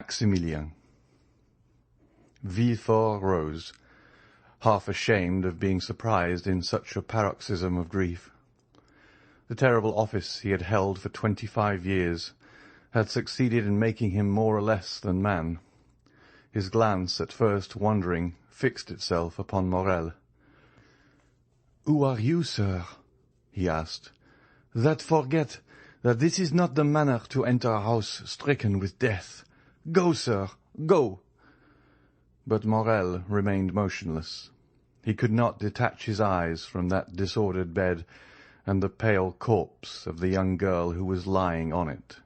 Maximilien. Villefort rose, half ashamed of being surprised in such a paroxysm of grief. The terrible office he had held for 25 years had succeeded in making him more or less than man. His glance, at first wandering, fixed itself upon Morrel. "Who are you, sir?" he asked. "That forget that this is not the manner to enter a house stricken with death. Go, sir, go!" But Morrel remained motionless. He could not detach his eyes from that disordered bed and the pale corpse of the young girl who was lying on it.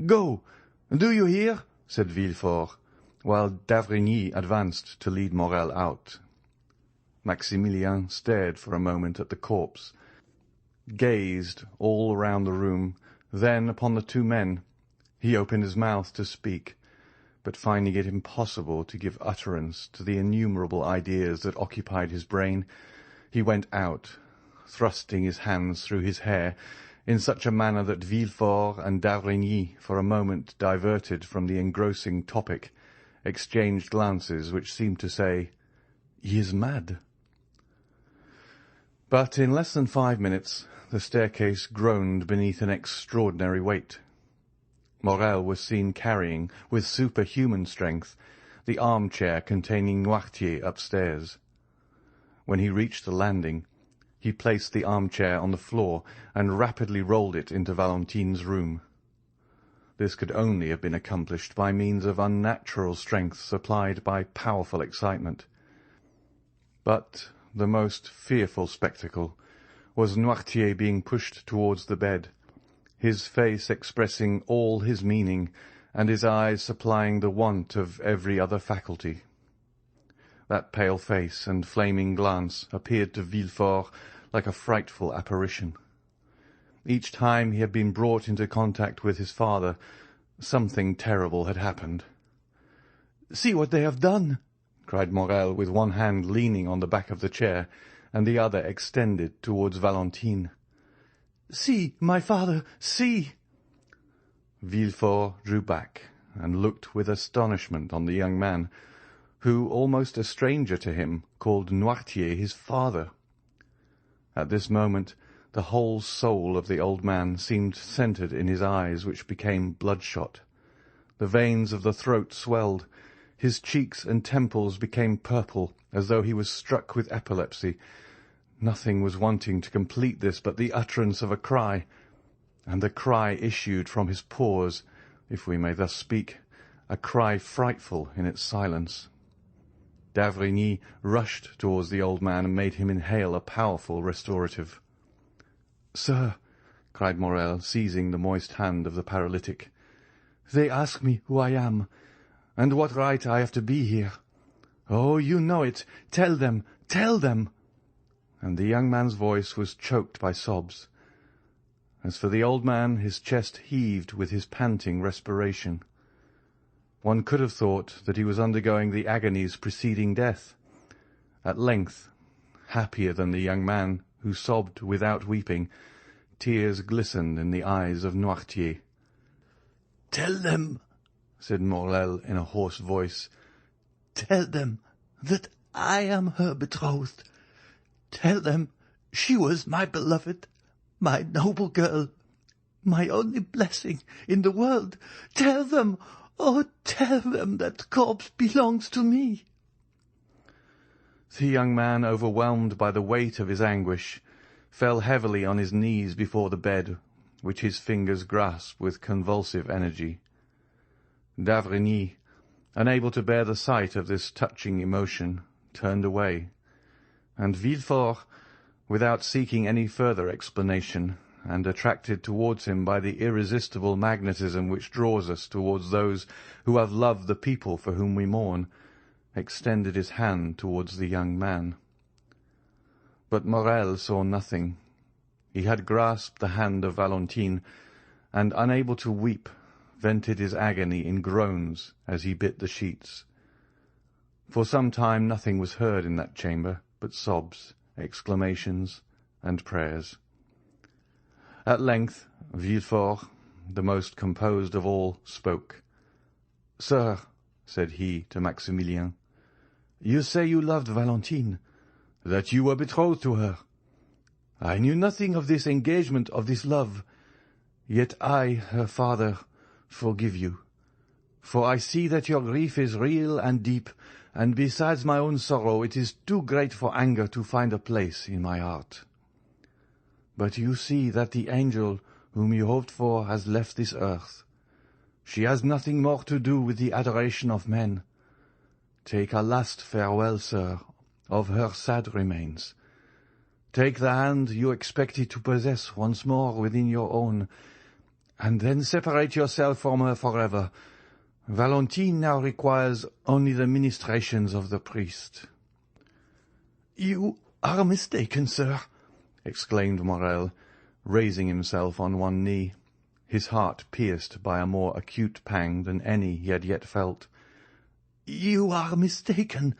"Go! Do you hear?" said Villefort, while d'Avrigny advanced to lead Morrel out. Maximilien stared for a moment at the corpse, gazed all round the room, then upon the two men. He opened his mouth to speak, but finding it impossible to give utterance to the innumerable ideas that occupied his brain, he went out, thrusting his hands through his hair in such a manner that Villefort and d'Avrigny, for a moment diverted from the engrossing topic, exchanged glances which seemed to say, "He is mad." But in less than 5 minutes the staircase groaned beneath an extraordinary weight. Morrel was seen carrying, with superhuman strength, the armchair containing Noirtier upstairs. When he reached the landing, he placed the armchair on the floor and rapidly rolled it into Valentine's room. This could only have been accomplished by means of unnatural strength supplied by powerful excitement. But the most fearful spectacle was Noirtier being pushed towards the bed, his face expressing all his meaning, and his eyes supplying the want of every other faculty. That pale face and flaming glance appeared to Villefort like a frightful apparition. Each time he had been brought into contact with his father, something terrible had happened. "See what they have done!" cried Morrel, with one hand leaning on the back of the chair, and the other extended towards Valentine. "See, my father, see!" Villefort drew back and looked with astonishment on the young man, who, almost a stranger to him, called Noirtier his father. At this moment the whole soul of the old man seemed centred in his eyes, which became bloodshot. The veins of the throat swelled. His cheeks and temples became purple, as though he was struck with epilepsy. Nothing was wanting to complete this but the utterance of a cry, and the cry issued from his pores, if we may thus speak, a cry frightful in its silence. D'Avrigny rushed towards the old man and made him inhale a powerful restorative. "Sir," cried Morrel, seizing the moist hand of the paralytic, "they ask me who I am, and what right I have to be here. Oh, you know it! Tell them! Tell them!" And the young man's voice was choked by sobs. As for the old man, his chest heaved with his panting respiration. One could have thought that he was undergoing the agonies preceding death. At length, happier than the young man, who sobbed without weeping, tears glistened in the eyes of Noirtier. "Tell them," said Morrel in a hoarse voice, "tell them that I am her betrothed. Tell them she was my beloved, my noble girl, my only blessing in the world. Tell them, oh, tell them that corpse belongs to me." The young man, overwhelmed by the weight of his anguish, fell heavily on his knees before the bed, which his fingers grasped with convulsive energy. D'Avrigny, unable to bear the sight of this touching emotion, turned away, and Villefort, without seeking any further explanation, and attracted towards him by the irresistible magnetism which draws us towards those who have loved the people for whom we mourn, extended his hand towards the young man. But Morrel saw nothing. He had grasped the hand of Valentine, and, unable to weep, vented his agony in groans as he bit the sheets. For some time nothing was heard in that chamber but sobs, exclamations, and prayers. At length Villefort, the most composed of all, spoke. "Sir," said he to Maximilien, "you say you loved Valentine, that you were betrothed to her. I knew nothing of this engagement, of this love. Yet I, her father, forgive you. For I see that your grief is real and deep, and besides my own sorrow, it is too great for anger to find a place in my heart. But you see that the angel whom you hoped for has left this earth. She has nothing more to do with the adoration of men. Take a last farewell, sir, of her sad remains. Take the hand you expected to possess once more within your own, and then separate yourself from her forever. Valentine now requires only the ministrations of the priest." "You are mistaken, sir," exclaimed Morrel, raising himself on one knee, his heart pierced by a more acute pang than any he had yet felt. "You are mistaken.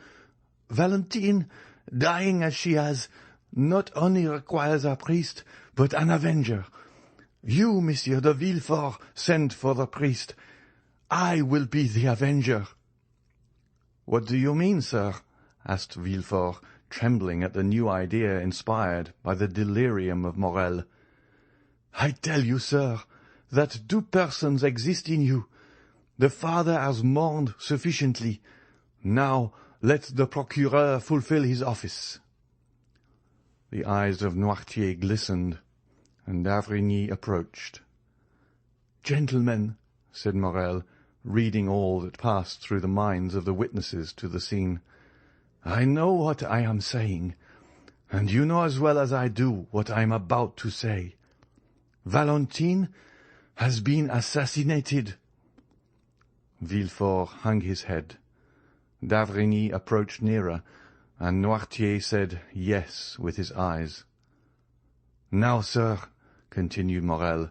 Valentine, dying as she has, not only requires a priest, but an avenger. You, Monsieur de Villefort, sent for the priest. I will be the avenger." "What do you mean, sir?" asked Villefort, trembling at the new idea inspired by the delirium of Morrel. "I tell you, sir, that two persons exist in you. The father has mourned sufficiently. Now let the procureur fulfill his office." The eyes of Noirtier glistened, and d'Avrigny approached. "Gentlemen," said Morrel, reading all that passed through the minds of the witnesses to the scene, "I know what I am saying, and you know as well as I do what I am about to say. Valentine has been assassinated." Villefort hung his head. D'Avrigny approached nearer, and Noirtier said yes with his eyes. "Now, sir," continued Morrel,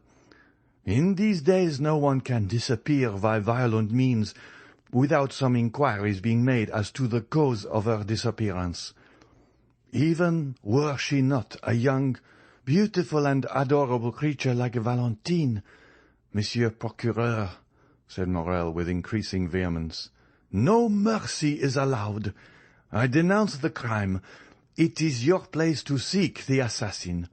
"in these days no one can disappear by violent means without some inquiries being made as to the cause of her disappearance. Even were she not a young, beautiful and adorable creature like Valentine, Monsieur Procureur," said Morrel with increasing vehemence, "no mercy is allowed. I denounce the crime. It is your place to seek the assassin."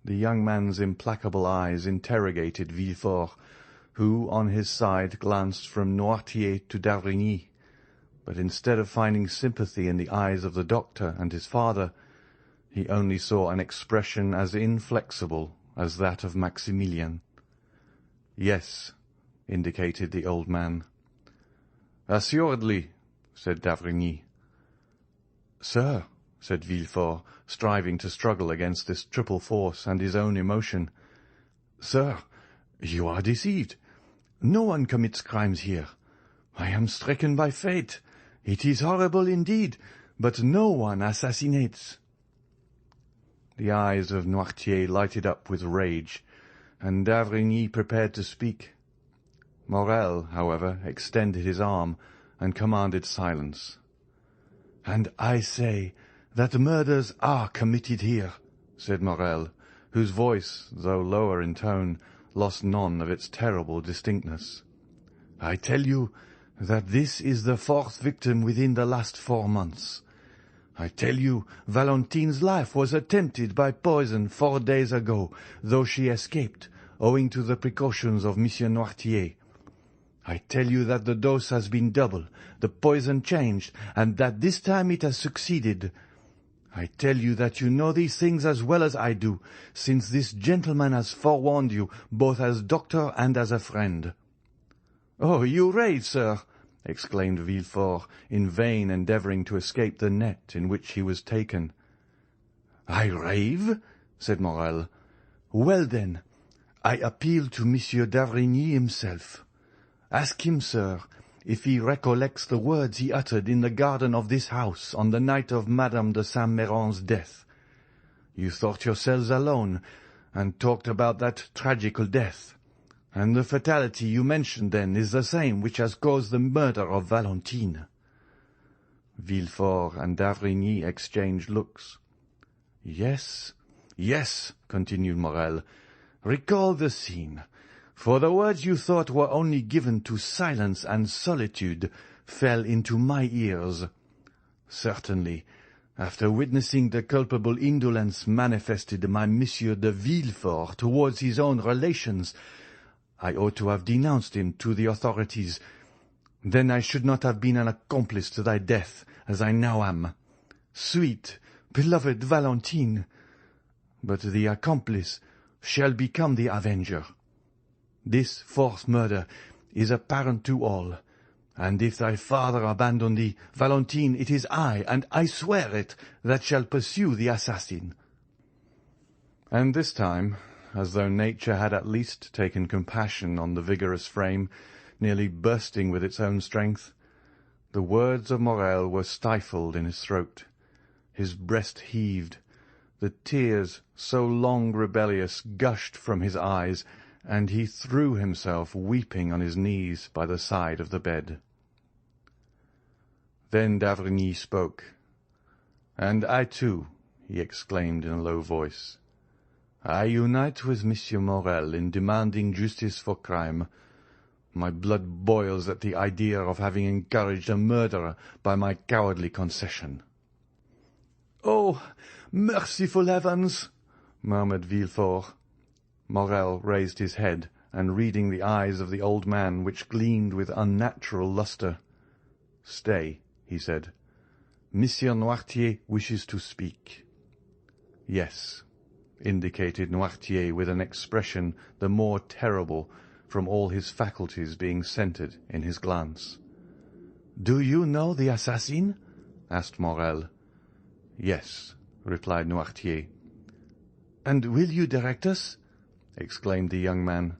The young man's implacable eyes interrogated Villefort, who, on his side, glanced from Noirtier to d'Avrigny, but instead of finding sympathy in the eyes of the doctor and his father, he only saw an expression as inflexible as that of Maximilien. "Yes," indicated the old man. "Assuredly," said d'Avrigny. "Sir," said Villefort, striving to struggle against this triple force and his own emotion, "sir, you are deceived. No one commits crimes here. I am stricken by fate. It is horrible indeed, but no one assassinates." The eyes of Noirtier lighted up with rage, and d'Avrigny prepared to speak. Morrel, however, extended his arm and commanded silence. "And I say that murders are committed here," said Morrel, whose voice, though lower in tone, lost none of its terrible distinctness. "I tell you that this is the fourth victim within the last 4 months. I tell you Valentine's life was attempted by poison 4 days ago, though she escaped, owing to the precautions of Monsieur Noirtier. I tell you that the dose has been doubled, the poison changed, and that this time it has succeeded. I tell you that you know these things as well as I do, since this gentleman has forewarned you, both as doctor and as a friend." "Oh, you rave, sir!" exclaimed Villefort, in vain endeavouring to escape the net in which he was taken. "I rave?" said Morrel. "Well, then, I appeal to Monsieur d'Avrigny himself. Ask him, sir, if he recollects the words he uttered in the garden of this house on the night of Madame de Saint-Méran's death. You thought yourselves alone, and talked about that tragical death, and the fatality you mentioned then is the same which has caused the murder of Valentine." Villefort and d'Avrigny exchanged looks. "Yes, yes," continued Morrel. "Recall the scene. for the words you thought were only given to silence and solitude fell into my ears. Certainly, after witnessing the culpable indolence manifested by Monsieur de Villefort towards his own relations, I ought to have denounced him to the authorities. Then I should not have been an accomplice to thy death, as I now am. Sweet, beloved Valentine! But the accomplice shall become the avenger. This fourth murder is apparent to all, and if thy father abandon thee, Valentine, it is I, and I swear it, that shall pursue the assassin." And this time, as though nature had at least taken compassion on the vigorous frame, nearly bursting with its own strength, the words of Morrel were stifled in his throat. His breast heaved. The tears, so long rebellious, gushed from his eyes, and he threw himself weeping on his knees by the side of the bed. Then d'Avrigny spoke. "And I too," he exclaimed in a low voice. "I unite with Monsieur Morrel in demanding justice for crime. My blood boils at the idea of having encouraged a murderer by my cowardly concession." "Oh, merciful heavens!" murmured Villefort. Morrel raised his head, and reading the eyes of the old man, which gleamed with unnatural lustre, "Stay," he said. "Monsieur Noirtier wishes to speak." "Yes," indicated Noirtier with an expression the more terrible from all his faculties being centred in his glance. "Do you know the assassin?" asked Morrel. "Yes," replied Noirtier. "And will you direct us?" exclaimed the young man.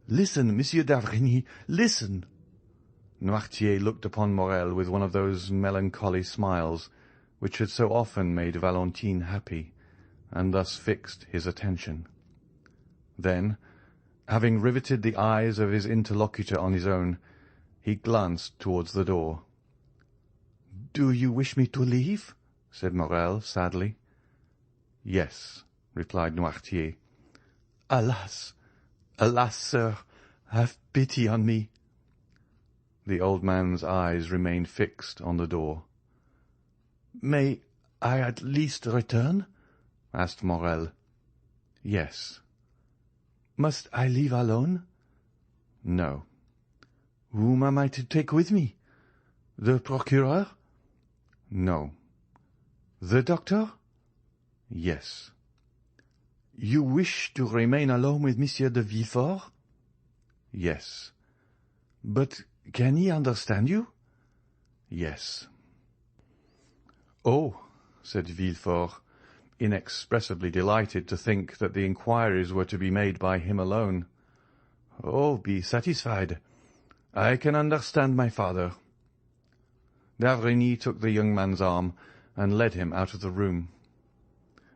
"Listen, Monsieur d'Avrigny, listen!" Noirtier looked upon Morrel with one of those melancholy smiles which had so often made Valentine happy, and thus fixed his attention. Then, having riveted the eyes of his interlocutor on his own, he glanced towards the door. "Do you wish me to leave?" said Morrel sadly. "Yes," replied Noirtier. "Alas, alas, sir, have pity on me." The old man's eyes remained fixed on the door. "May I at least return?" asked Morrel. "Yes." "Must I leave alone?" "No." "Whom am I to take with me? The procureur?" "No." "The doctor?" "Yes." "You wish to remain alone with Monsieur de Villefort?" "Yes." "But can he understand you?" "Yes." "Oh," said Villefort, inexpressibly delighted to think that the inquiries were to be made by him alone. "Oh, be satisfied. I can understand my father." D'Avrigny took the young man's arm and led him out of the room.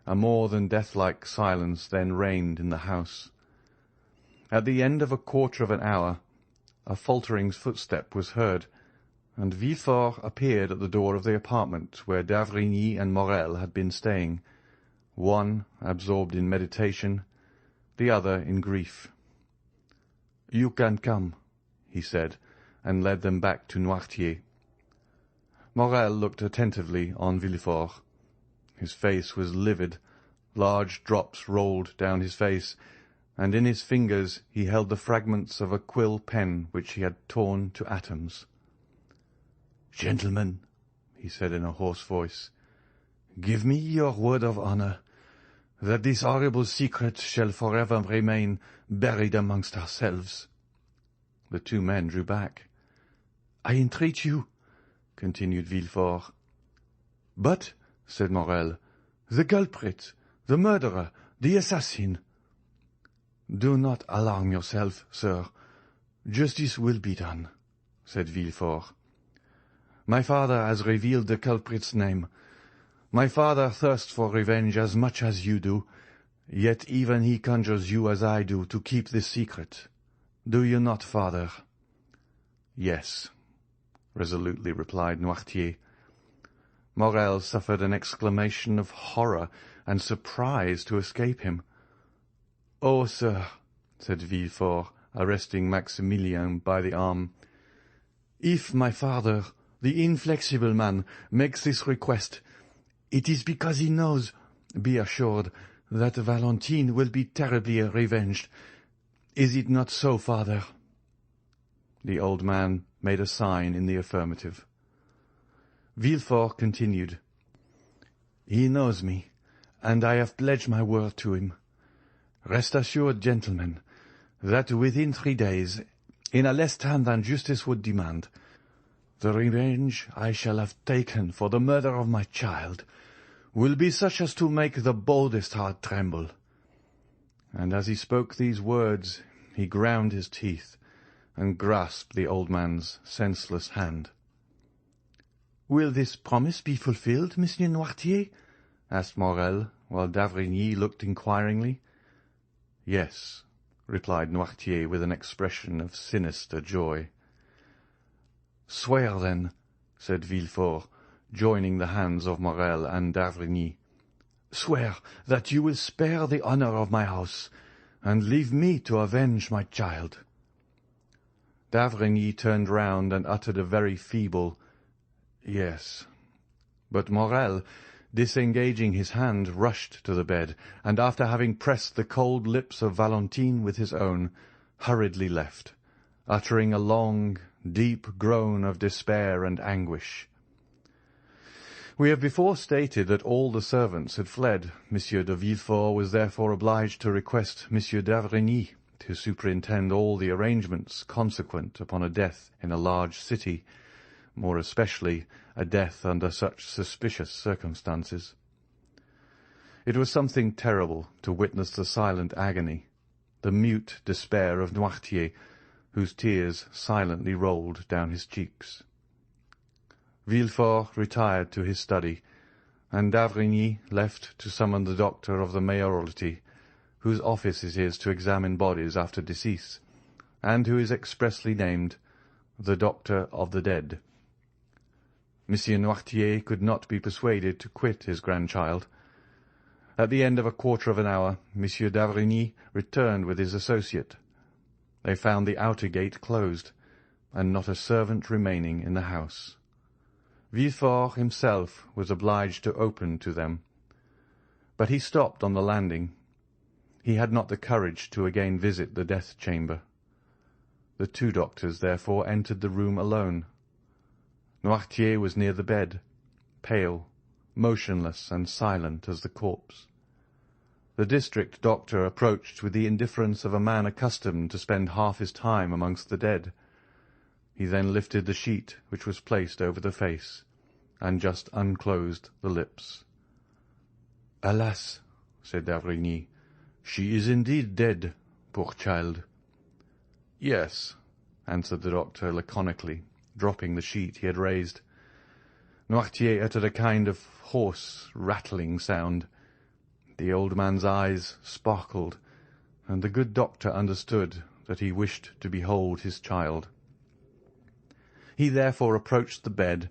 A more than death-like silence then reigned in the house. At the end of a quarter of an hour, a faltering footstep was heard, and Villefort appeared at the door of the apartment where d'Avrigny and Morrel had been staying, one absorbed in meditation, the other in grief. "You can come," he said, and led them back to Noirtier. Morrel looked attentively on Villefort. His face was livid, large drops rolled down his face, and in his fingers he held the fragments of a quill pen which he had torn to atoms. "Gentlemen," he said in a hoarse voice, "give me your word of honour that this horrible secret shall forever remain buried amongst ourselves." The two men drew back. "I entreat you," continued Villefort. "But," said Morrel, "the culprit, the murderer, the assassin—" "Do not alarm yourself, sir. Justice will be done," said Villefort. "My father has revealed the culprit's name. My father thirsts for revenge as much as you do, yet even he conjures you as I do to keep this secret. Do you not, father?" "Yes," resolutely replied Noirtier. Morrel suffered an exclamation of horror and surprise to escape him. "Oh, sir," said Villefort, arresting Maximilien by the arm. "If my father, the inflexible man, makes this request, it is because he knows, be assured, that Valentine will be terribly revenged. Is it not so, father?" The old man made a sign in the affirmative. Villefort continued. "He knows me, and I have pledged my word to him. Rest assured, gentlemen, that within 3 days, in a less time than justice would demand, the revenge I shall have taken for the murder of my child will be such as to make the boldest heart tremble." And as he spoke these words, he ground his teeth and grasped the old man's senseless hand. "Will this promise be fulfilled, Monsieur Noirtier?" asked Morrel, while d'Avrigny looked inquiringly. "Yes," replied Noirtier with an expression of sinister joy. "Swear, then," said Villefort, joining the hands of Morrel and d'Avrigny. "Swear that you will spare the honour of my house, and leave me to avenge my child." D'Avrigny turned round and uttered a very feeble "Yes." But Morrel, disengaging his hand, rushed to the bed, and after having pressed the cold lips of Valentine with his own, hurriedly left, uttering a long, deep groan of despair and anguish. We have before stated that all the servants had fled. Monsieur de Villefort was therefore obliged to request Monsieur d'Avrigny to superintend all the arrangements consequent upon a death in a large city, more especially a death under such suspicious circumstances. It was something terrible to witness the silent agony, the mute despair of Noirtier, whose tears silently rolled down his cheeks. Villefort retired to his study, and d'Avrigny left to summon the doctor of the mayoralty, whose office it is to examine bodies after decease, and who is expressly named the Doctor of the Dead. Monsieur Noirtier could not be persuaded to quit his grandchild. At the end of a quarter of an hour, Monsieur d'Avrigny returned with his associate. They found the outer gate closed, and not a servant remaining in the house. Villefort himself was obliged to open to them, but he stopped on the landing. He had not the courage to again visit the death chamber. The 2 doctors therefore entered the room alone. Noirtier was near the bed, pale, motionless, and silent as the corpse. The district doctor approached with the indifference of a man accustomed to spend half his time amongst the dead. He then lifted the sheet which was placed over the face, and just unclosed the lips. "Alas," said d'Avrigny, "she is indeed dead, poor child." "Yes," answered the doctor laconically, dropping the sheet he had raised. Noirtier uttered a kind of hoarse, rattling sound. The old man's eyes sparkled, and the good doctor understood that he wished to behold his child. He therefore approached the bed,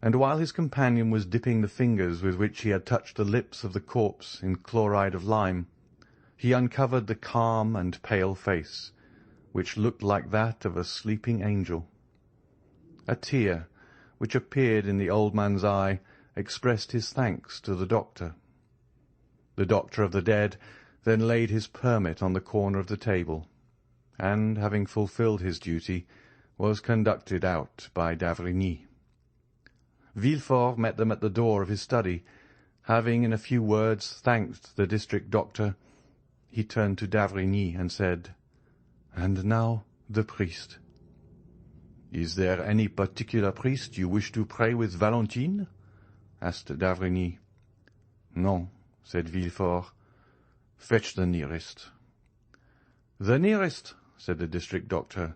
and while his companion was dipping the fingers with which he had touched the lips of the corpse in chloride of lime, he uncovered the calm and pale face, which looked like that of a sleeping angel. A tear, which appeared in the old man's eye, expressed his thanks to the doctor. The doctor of the dead then laid his permit on the corner of the table, and, having fulfilled his duty, was conducted out by d'Avrigny. Villefort met them at the door of his study. Having in a few words thanked the district doctor, he turned to d'Avrigny and said, "And now the priest." "Is there any particular priest you wish to pray with Valentine?" asked d'Avrigny. "No," said Villefort. "Fetch the nearest." "The nearest," said the district doctor,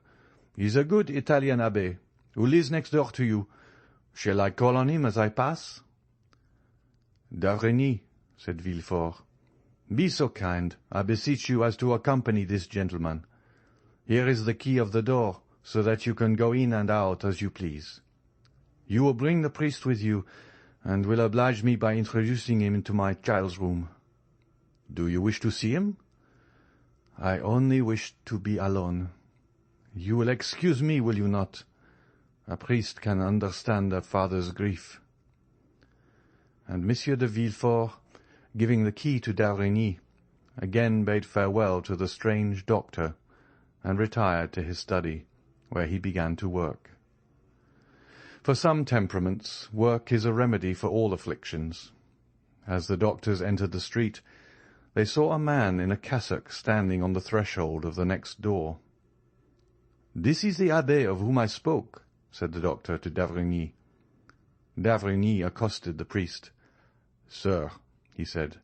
"is a good Italian abbé, who lives next door to you. Shall I call on him as I pass?" "d'Avrigny," said Villefort, "be so kind, I beseech you, as to accompany this gentleman. Here is the key of the door, so that you can go in and out as you please. You will bring the priest with you, and will oblige me by introducing him into my child's room. Do you wish to see him?" I only wished to be alone. You will excuse me, will you not? A priest can understand a father's grief. And Monsieur de Villefort, giving the key to d'Avrigny, again bade farewell to the strange doctor and retired to his study, where he began to work. For some temperaments, work is a remedy for all afflictions. As the doctors entered the street, they saw a man in a cassock standing on the threshold of the next door. "This is the abbé of whom I spoke," said the doctor to d'Avrigny. D'Avrigny accosted the priest. "Sir," he said,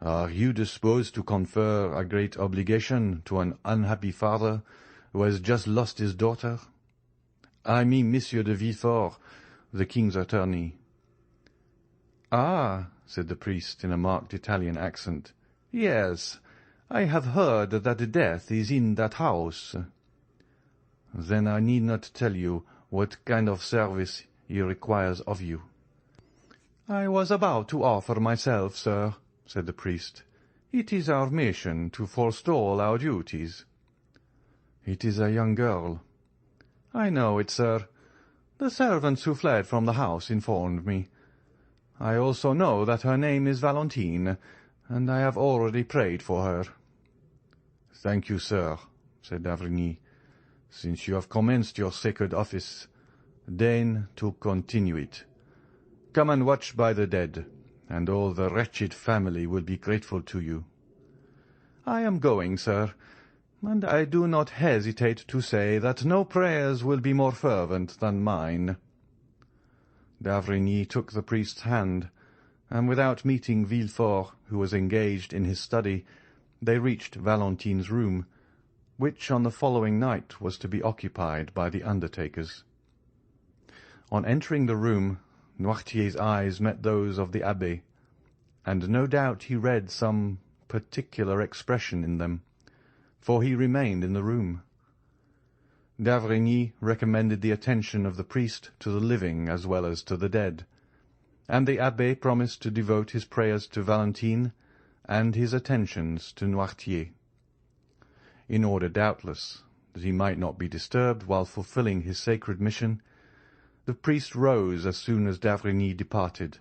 "are you disposed to confer a great obligation to an unhappy father who has just lost his daughter? I mean Monsieur de Villefort, the king's attorney." "Ah," said the priest in a marked Italian accent, "yes, I have heard that death is in that house." "Then I need not tell you what kind of service he requires of you." "I was about to offer myself, sir," said the priest. "It is our mission to forestall our duties." "It is a young girl." "I know it, sir. The servants who fled from the house informed me. I also know that her name is Valentine, and I have already prayed for her." "Thank you, sir," said d'Avrigny. "Since you have commenced your sacred office, deign to continue it. Come and watch by the dead, and all the wretched family will be grateful to you." "I am going, sir, and I do not hesitate to say that no prayers will be more fervent than mine." D'Avrigny took the priest's hand, and without meeting Villefort, who was engaged in his study, they reached Valentine's room, which on the following night was to be occupied by the undertakers. On entering the room, Noirtier's eyes met those of the abbé, and no doubt he read some particular expression in them, for he remained in the room. D'Avrigny recommended the attention of the priest to the living as well as to the dead, and the abbé promised to devote his prayers to Valentine and his attentions to Noirtier. In order, doubtless, that he might not be disturbed while fulfilling his sacred mission, the priest rose as soon as d'Avrigny departed,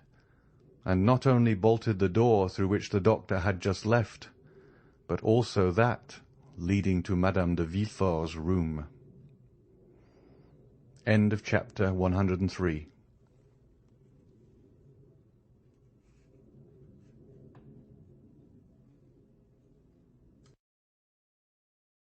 and not only bolted the door through which the doctor had just left, but also that leading to Madame de Villefort's room. End of chapter 103.